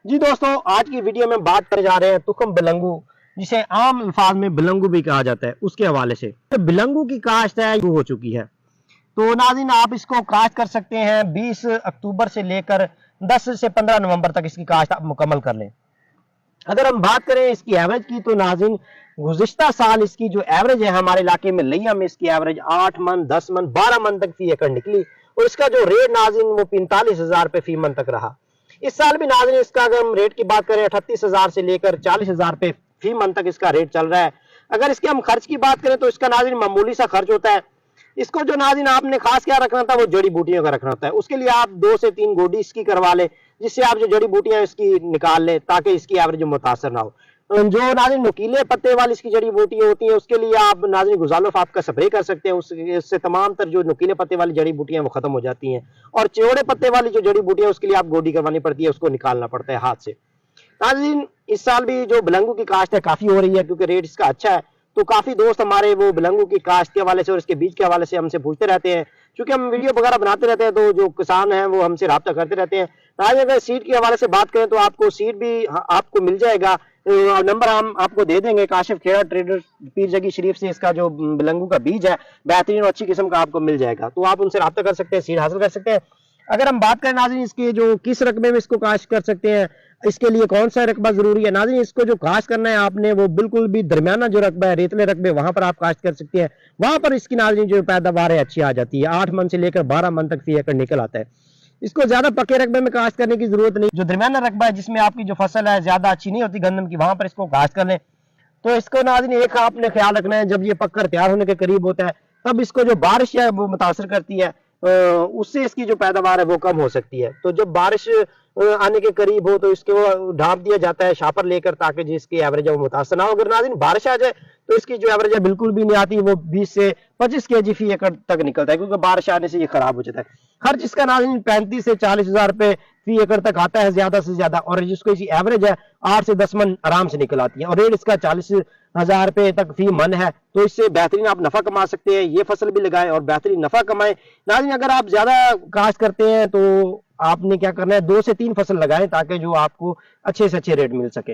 جی دوستوں، آج کی ویڈیو میں بات کرنے جا رہے ہیں تخم بلنگو، جسے عام الفاظ میں بلنگو بھی کہا جاتا ہے، اس کے حوالے سے بلنگو کی کاشت ہے ہو چکی ہے۔ تو ناظرین، آپ اس کو کاشت کر سکتے ہیں 20 اکتوبر سے لے کر 10 سے 15 نومبر تک اس کی کاشت آپ مکمل کر لیں۔ اگر ہم بات کریں اس کی ایوریج کی تو ناظرین، گزشتہ سال اس کی جو ایوریج ہے ہمارے علاقے میں لیا میں اس کی ایوریج 8 من 10 من 12 من تک فی ایکڑ نکلی، اور اس کا جو ریٹ ناظرین وہ 45,000 روپے فی من تک رہا۔ اس سال بھی ناظرین اس کا اگر ہم ریٹ کی بات کریں 38,000 سے لے کر 40,000 روپے فی من تک اس کا ریٹ چل رہا ہے۔ اگر اس کے ہم خرچ کی بات کریں تو اس کا ناظرین معمولی سا خرچ ہوتا ہے۔ اس کو جو ناظرین آپ نے خاص کیا رکھنا تھا وہ جڑی بوٹیوں کا رکھنا ہوتا ہے۔ اس کے لیے آپ 2 سے 3 گوڈی اس کی کروا لیں، جس سے آپ جو جڑی بوٹیاں اس کی نکال لیں تاکہ اس کی ایوریج متاثر نہ ہو۔ جو ناظرین نکیلے پتے والی اس کی جڑی بوٹیاں ہوتی ہیں اس کے لیے آپ ناظرین گزالوفاف کا سپرے کر سکتے ہیں، اس سے تمام تر جو نکیلے پتے والی جڑی بوٹیاں وہ ختم ہو جاتی ہیں، اور چوڑے پتے والی جو جڑی بوٹیاں اس کے لیے آپ گوڈی کروانی پڑتی ہے، اس کو نکالنا پڑتا ہے ہاتھ سے۔ ناظرین، اس سال بھی جو بلنگو کی کاشت ہے کافی ہو رہی ہے کیونکہ ریٹ اس کا اچھا ہے، تو کافی دوست ہمارے وہ بلنگو کی کاشت کے حوالے سے اور اس کے بیج کے حوالے سے ہم سے پوچھتے رہتے ہیں، چونکہ ہم ویڈیو وغیرہ بناتے رہتے ہیں تو جو کسان ہیں وہ ہم سے رابطہ کرتے رہتے ہیں۔ آج اگر سیڈ کے حوالے سے بات کریں تو آپ کو سیڈ بھی آپ کو مل جائے گا، نمبر ہم آپ کو دے دیں گے۔ کاشف کھیڑا ٹریڈر پیر جگی شریف سے اس کا جو بلنگو کا بیج ہے بہترین اور اچھی قسم کا آپ کو مل جائے گا، تو آپ ان سے رابطہ کر سکتے ہیں، سیڈ حاصل کر سکتے ہیں۔ اگر ہم بات کریں ناظرین اس کے جو کس رقبے میں اس کو کاشت کر سکتے ہیں، اس کے لیے کون سا رقبہ ضروری ہے، ناظرین اس کو جو کاشت کرنا ہے آپ نے وہ بالکل بھی درمیانہ جو رقبہ ہے ریتلے رقبے وہاں پر آپ کاشت کر سکتے ہیں، وہاں پر اس کی ناظرین جو پیداوار ہے اچھی آ جاتی ہے، 8 من سے لے کر 12 من تک فی ایکڑ نکل آتا ہے۔ اس کو زیادہ پکے رقبے میں کاشت کرنے کی ضرورت نہیں، جو درمیانہ رقبہ ہے جس میں آپ کی جو فصل ہے زیادہ اچھی نہیں ہوتی گندم کی، وہاں پر اس کو کاشت کر لیں۔ تو اس کو ناظرین ایک آپ نے خیال رکھنا ہے، جب یہ پک کر تیار ہونے کے قریب ہوتا ہے تب اس کو جو بارش ہے وہ متاثر کرتی ہے، اس سے اس کی جو پیداوار ہے وہ کم ہو سکتی ہے۔ تو جب بارش آنے کے قریب ہو تو اس کو ڈھانپ دیا جاتا ہے شاپر لے کر تاکہ جس کی ایوریج ہے وہ متاثر نہ ہو۔ اگر ناظرین بارش آ جائے تو اس کی جو ایوریج ہے بالکل بھی نہیں آتی، وہ 20 سے 25 kg فی ایکڑ تک نکلتا ہے، کیونکہ بارش آنے سے یہ خراب ہو جاتا ہے۔ خرچ اس کا ناظرین 35 سے 40,000 روپے فی ایکڑ تک آتا ہے زیادہ سے زیادہ، اور جس کو اسی ایوریج ہے 8 سے 10 من آرام سے نکل آتی ہے، اور ریٹ اس کا 40,000 روپے تک فی من ہے۔ تو اس سے بہترین آپ نفع کما سکتے ہیں، یہ فصل بھی لگائیں اور بہترین نفع کمائیں۔ ناظرین اگر آپ زیادہ کاشت کرتے ہیں تو آپ نے کیا کرنا ہے، 2 سے 3 فصل لگائیں تاکہ جو آپ کو اچھے سے اچھے ریٹ مل سکے۔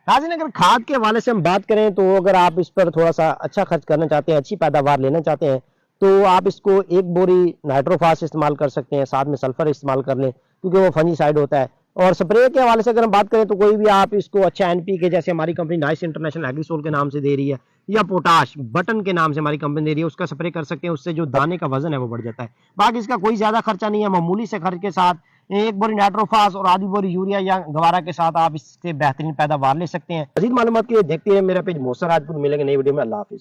ناظرین اگر کھاد کے حوالے سے ہم بات کریں تو اگر آپ اس پر تھوڑا سا اچھا خرچ کرنا چاہتے ہیں، اچھی پیداوار لینا چاہتے ہیں تو آپ اس کو 1 بوری نائٹروفاس استعمال کر سکتے ہیں، ساتھ میں سلفر استعمال کر لیں کیونکہ وہ فنجی سائیڈ ہوتا ہے۔ اور سپرے کے حوالے سے اگر ہم بات کریں تو کوئی بھی آپ اس کو اچھا NP کے جیسے ہماری کمپنی نائس انٹرنیشنل ایگریسول کے نام سے دے رہی ہے، یا پوٹاش بٹن کے نام سے ہماری کمپنی دے رہی ہے، اس کا سپرے کر سکتے ہیں، اس سے جو دانے کا وزن ہے وہ بڑھ جاتا ہے۔ باقی اس کا کوئی زیادہ خرچہ نہیں ہے، معمولی سے خرچ کے ساتھ 1 بوری نائٹروفاس اور آدھی بوری یوریا یا گوارا کے ساتھ آپ اس سے بہترین پیداوار لے سکتے ہیں۔ مزید معلومات کے لیے دیکھتے ہیں میرا پیج موسر راجپوت۔ ملیں گے نئی ویڈیو میں، اللہ حافظ۔